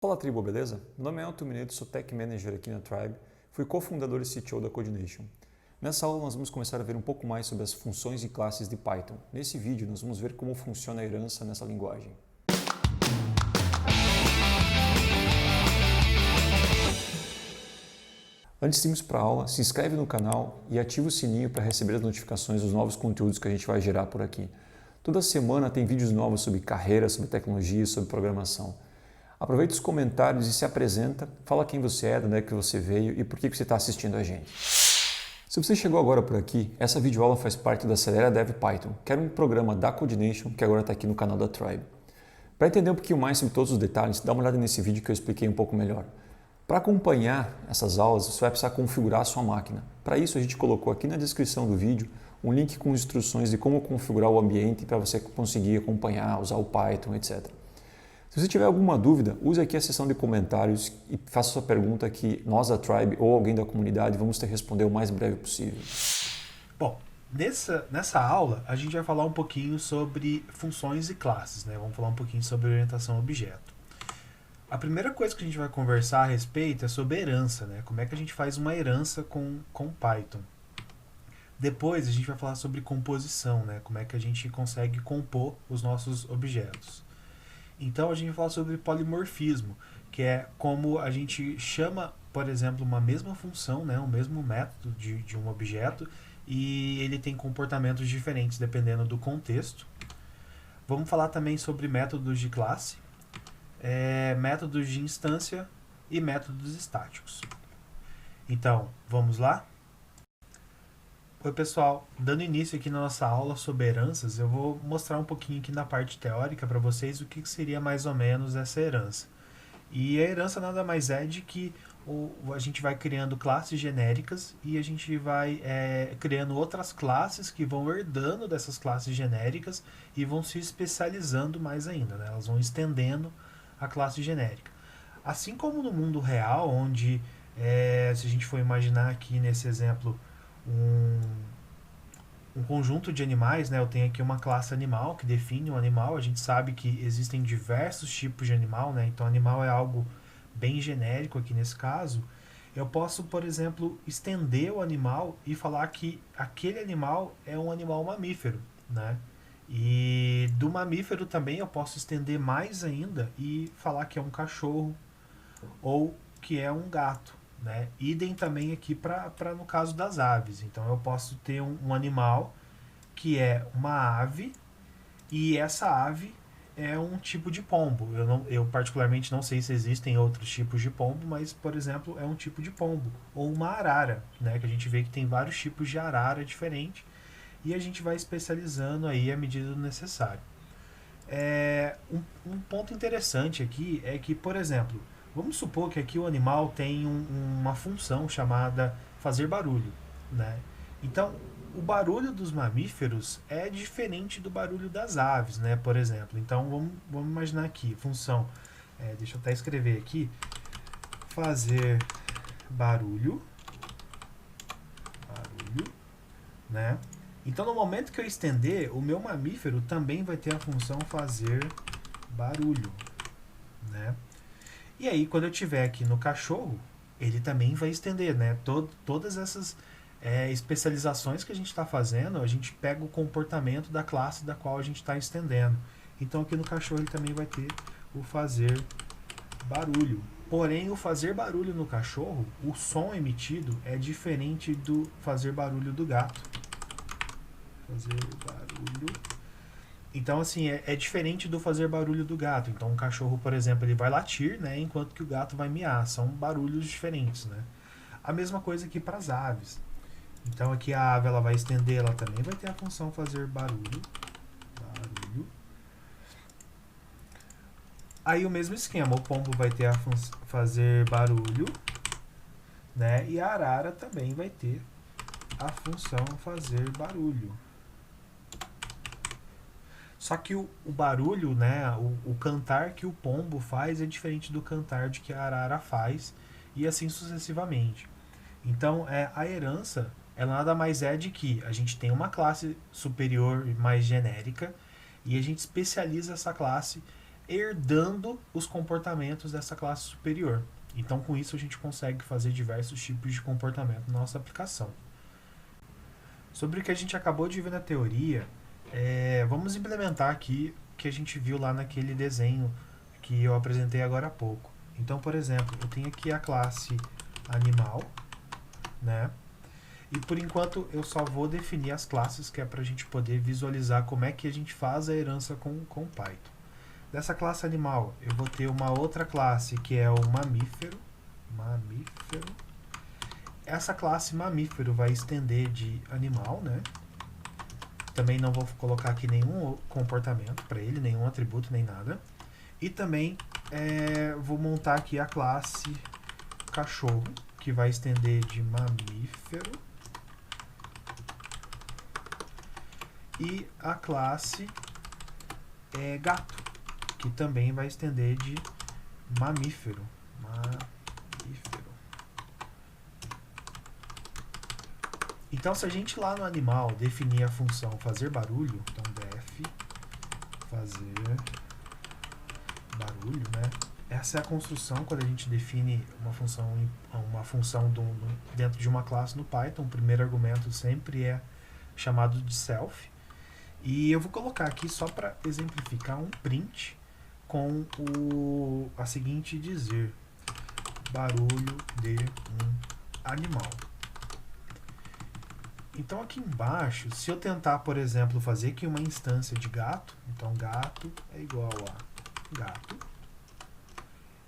Olá tribo, beleza? Meu nome é Elton Mineiro, sou Tech Manager aqui na Tribe, fui cofundador e CTO da Codination. Nessa aula nós vamos começar a ver um pouco mais sobre as funções e classes de Python. Nesse vídeo nós vamos ver como funciona a herança nessa linguagem. Antes de irmos para a aula, se inscreve no canal e ativa o sininho para receber as notificações dos novos conteúdos que a gente vai gerar por aqui. Toda semana tem vídeos novos sobre carreira, sobre tecnologia, sobre programação. Aproveita os comentários e se apresenta, fala quem você é, de onde é que você veio e por que você está assistindo a gente. Se você chegou agora por aqui, essa videoaula faz parte da Acelera Dev Python, que era um programa da Codination que agora está aqui no canal da Tribe. Para entender um pouquinho mais sobre todos os detalhes, dá uma olhada nesse vídeo que eu expliquei um pouco melhor. Para acompanhar essas aulas, você vai precisar configurar a sua máquina. Para isso, a gente colocou aqui na descrição do vídeo um link com instruções de como configurar o ambiente para você conseguir acompanhar, usar o Python, etc. Se você tiver alguma dúvida, use aqui a seção de comentários e faça sua pergunta que nós da Tribe ou alguém da comunidade vamos te responder o mais breve possível. Bom, nessa aula a gente vai falar um pouquinho sobre funções e classes, né? Vamos falar um pouquinho sobre orientação a objeto. A primeira coisa que a gente vai conversar a respeito é sobre herança, né? Como é que a gente faz uma herança com Python. Depois a gente vai falar sobre composição, né? Como é que a gente consegue compor os nossos objetos. Então a gente vai falar sobre polimorfismo, que é como a gente chama, por exemplo, uma mesma função, né? O mesmo método de um objeto, e ele tem comportamentos diferentes dependendo do contexto. Vamos falar também sobre métodos de classe, métodos de instância e métodos estáticos. Então, vamos lá? Oi pessoal, dando início aqui na nossa aula sobre heranças, eu vou mostrar um pouquinho aqui na parte teórica para vocês o que seria mais ou menos essa herança. E a herança nada mais é de que a gente vai criando classes genéricas e a gente vai criando outras classes que vão herdando dessas classes genéricas e vão se especializando mais ainda, né? Elas vão estendendo a classe genérica. Assim como no mundo real, onde se a gente for imaginar aqui nesse exemplo um conjunto de animais, né? Eu tenho aqui uma classe animal que define um animal. A gente sabe que existem diversos tipos de animal, né? Então animal é algo bem genérico aqui nesse caso. Eu posso, por exemplo, estender o animal e falar que aquele animal é um animal mamífero, né? E do mamífero também eu posso estender mais ainda e falar que é um cachorro ou que é um gato, né? Idem também aqui para no caso das aves. Então eu posso ter um animal que é uma ave e essa ave é um tipo de pombo. Eu particularmente não sei se existem outros tipos de pombo, mas, por exemplo, é um tipo de pombo. Ou uma arara, né? Que a gente vê que tem vários tipos de arara diferentes e a gente vai especializando aí à medida do necessário. Um ponto interessante aqui é que, por exemplo, vamos supor que aqui o animal tem uma função chamada fazer barulho, né? Então, o barulho dos mamíferos é diferente do barulho das aves, né? Por exemplo. Então, vamos imaginar aqui, função, deixa eu até escrever aqui, fazer barulho, né? Então, no momento que eu estender, o meu mamífero também vai ter a função fazer barulho, né? E aí, quando eu tiver aqui no cachorro, ele também vai estender, né? Todas essas especializações que a gente está fazendo, a gente pega o comportamento da classe da qual a gente está estendendo. Então, aqui no cachorro, ele também vai ter o fazer barulho. Porém, o fazer barulho no cachorro, o som emitido é diferente do fazer barulho do gato. Fazer barulho. Então, assim, é diferente do fazer barulho do gato. Então, um cachorro, por exemplo, ele vai latir, né, enquanto que o gato vai miar. São barulhos diferentes, né? A mesma coisa aqui para as aves. Então, aqui a ave ela vai estender, ela também vai ter a função fazer barulho. Barulho. Aí o mesmo esquema, o pombo vai ter a função fazer barulho, né? E a arara também vai ter a função fazer barulho. Só que o barulho, né, o cantar que o pombo faz é diferente do cantar de que a arara faz, e assim sucessivamente. Então, a herança, ela nada mais é de que a gente tem uma classe superior mais genérica, e a gente especializa essa classe herdando os comportamentos dessa classe superior. Então, com isso, a gente consegue fazer diversos tipos de comportamento na nossa aplicação. Sobre o que a gente acabou de ver na teoria, vamos implementar aqui o que a gente viu lá naquele desenho que eu apresentei agora há pouco. Então, por exemplo, eu tenho aqui a classe animal, né? E por enquanto eu só vou definir as classes, que é para a gente poder visualizar como é que a gente faz a herança com Python. Dessa classe animal, eu vou ter uma outra classe que é o mamífero. Essa classe mamífero vai estender de animal, né? Também não vou colocar aqui nenhum comportamento para ele, nenhum atributo, nem nada. E também vou montar aqui a classe cachorro, que vai estender de mamífero. E a classe gato, que também vai estender de mamífero. Então, se a gente lá no animal definir a função fazer barulho, então def fazer barulho, né? Essa é a construção quando a gente define uma função dentro de uma classe no Python. O primeiro argumento sempre é chamado de self. E eu vou colocar aqui só para exemplificar um print com a seguinte dizer: barulho de um animal. Então aqui embaixo, se eu tentar, por exemplo, fazer aqui uma instância de gato, então gato é igual a gato,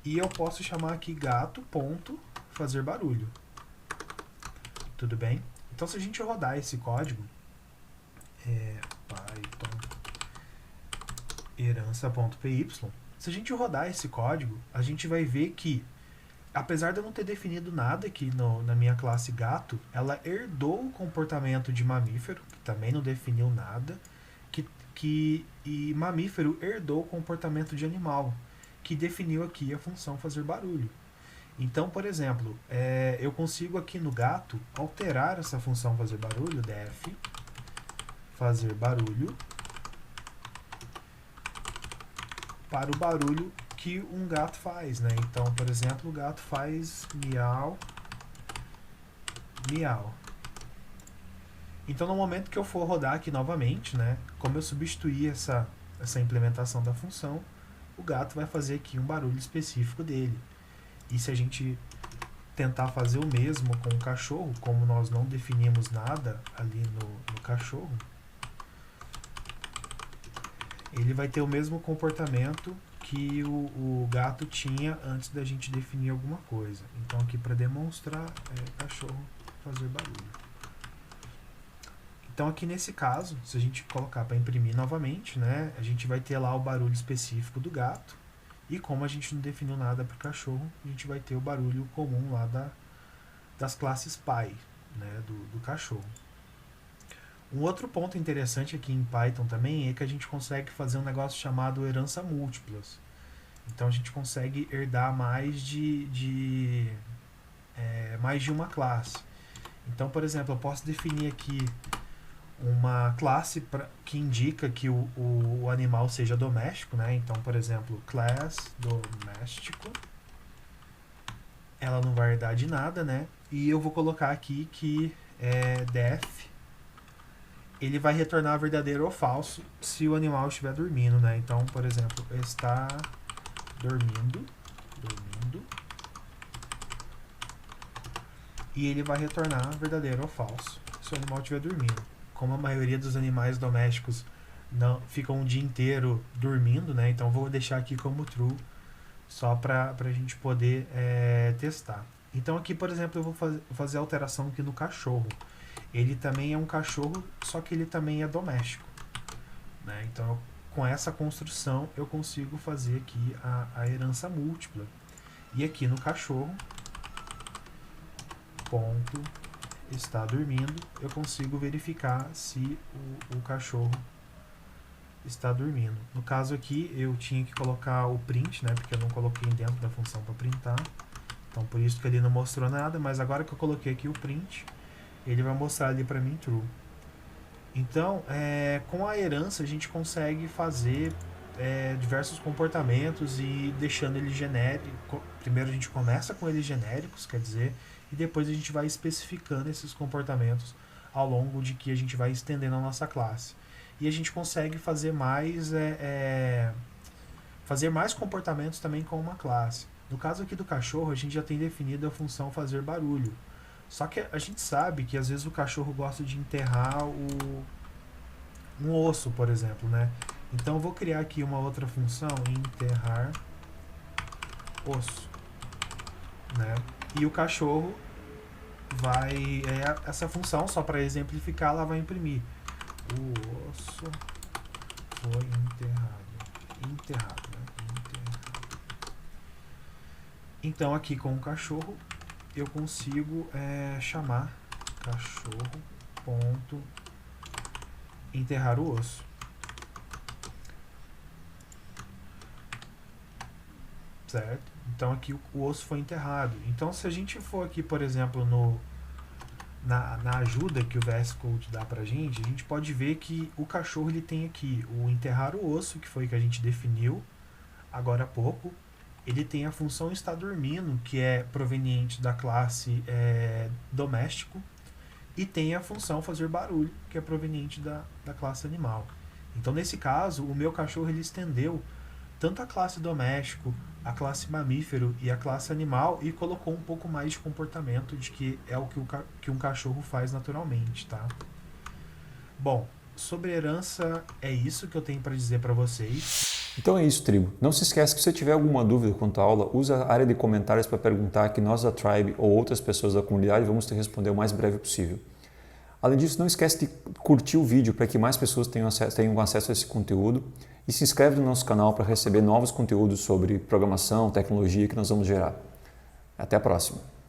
e eu posso chamar aqui gato.fazer barulho. Tudo bem? Então se a gente rodar esse código, Python herança.py, se a gente rodar esse código, a gente vai ver que, apesar de eu não ter definido nada aqui na minha classe gato, ela herdou o comportamento de mamífero, que também não definiu nada, e mamífero herdou o comportamento de animal, que definiu aqui a função fazer barulho. Então, por exemplo, eu consigo aqui no gato alterar essa função fazer barulho, def fazer barulho, para o barulho que um gato faz, né? Então, por exemplo, o gato faz miau, miau. Então, no momento que eu for rodar aqui novamente, né? Como eu substituí essa implementação da função, o gato vai fazer aqui um barulho específico dele. E se a gente tentar fazer o mesmo com o cachorro, como nós não definimos nada ali no cachorro, ele vai ter o mesmo comportamento que o gato tinha antes da gente definir alguma coisa. Então aqui para demonstrar cachorro fazer barulho. Então aqui nesse caso, se a gente colocar para imprimir novamente, né, a gente vai ter lá o barulho específico do gato, e como a gente não definiu nada para o cachorro, a gente vai ter o barulho comum lá das classes Py, né, do cachorro. Um outro ponto interessante aqui em Python também é que a gente consegue fazer um negócio chamado herança múltiplas. Então a gente consegue herdar mais de uma classe. Então, por exemplo, eu posso definir aqui uma classe que indica que o animal seja doméstico, né? Então, por exemplo, class doméstico, ela não vai herdar de nada, né? E eu vou colocar aqui que def ele vai retornar verdadeiro ou falso se o animal estiver dormindo, né? Então, por exemplo, está dormindo, e ele vai retornar verdadeiro ou falso se o animal estiver dormindo. Como a maioria dos animais domésticos não ficam o dia inteiro dormindo, né? Então vou deixar aqui como true só para a gente poder testar. Então aqui, por exemplo, eu vou fazer alteração aqui no cachorro. Ele também é um cachorro, só que ele também é doméstico, né? Então, com essa construção, eu consigo fazer aqui a herança múltipla. E aqui no cachorro, ponto está dormindo, eu consigo verificar se o cachorro está dormindo. No caso aqui, eu tinha que colocar o print, né? Porque eu não coloquei dentro da função para printar. Então, por isso que ele não mostrou nada, mas agora que eu coloquei aqui o print, ele vai mostrar ali para mim true. Então, com a herança a gente consegue fazer diversos comportamentos e deixando ele genérico. Primeiro a gente começa com eles genéricos, quer dizer, e depois a gente vai especificando esses comportamentos ao longo de que a gente vai estendendo a nossa classe. E a gente consegue fazer mais comportamentos também com uma classe. No caso aqui do cachorro, a gente já tem definido a função fazer barulho. Só que a gente sabe que às vezes o cachorro gosta de enterrar um osso, por exemplo, né? Então eu vou criar aqui uma outra função, enterrar osso, né? E o cachorro vai... essa função, só para exemplificar, ela vai imprimir. O osso foi enterrado. Enterrado, né? Enterrado. Então aqui com o cachorro eu consigo chamar cachorro ponto enterrar o osso. Certo? Então aqui o osso foi enterrado. Então se a gente for aqui, por exemplo, na ajuda que o VS Code dá pra gente, a gente pode ver que o cachorro ele tem aqui o enterrar o osso, que foi que a gente definiu agora há pouco. Ele tem a função está dormindo, que é proveniente da classe doméstico, e tem a função fazer barulho, que é proveniente da classe animal. Então nesse caso, o meu cachorro ele estendeu tanto a classe doméstico, a classe mamífero e a classe animal e colocou um pouco mais de comportamento de que é o que um cachorro faz naturalmente, tá? Bom, sobre herança é isso que eu tenho para dizer para vocês. Então é isso, tribo. Não se esquece que se você tiver alguma dúvida quanto à aula, usa a área de comentários para perguntar que nós da Tribe ou outras pessoas da comunidade vamos te responder o mais breve possível. Além disso, não esquece de curtir o vídeo para que mais pessoas tenham acesso a esse conteúdo e se inscreve no nosso canal para receber novos conteúdos sobre programação, tecnologia que nós vamos gerar. Até a próxima!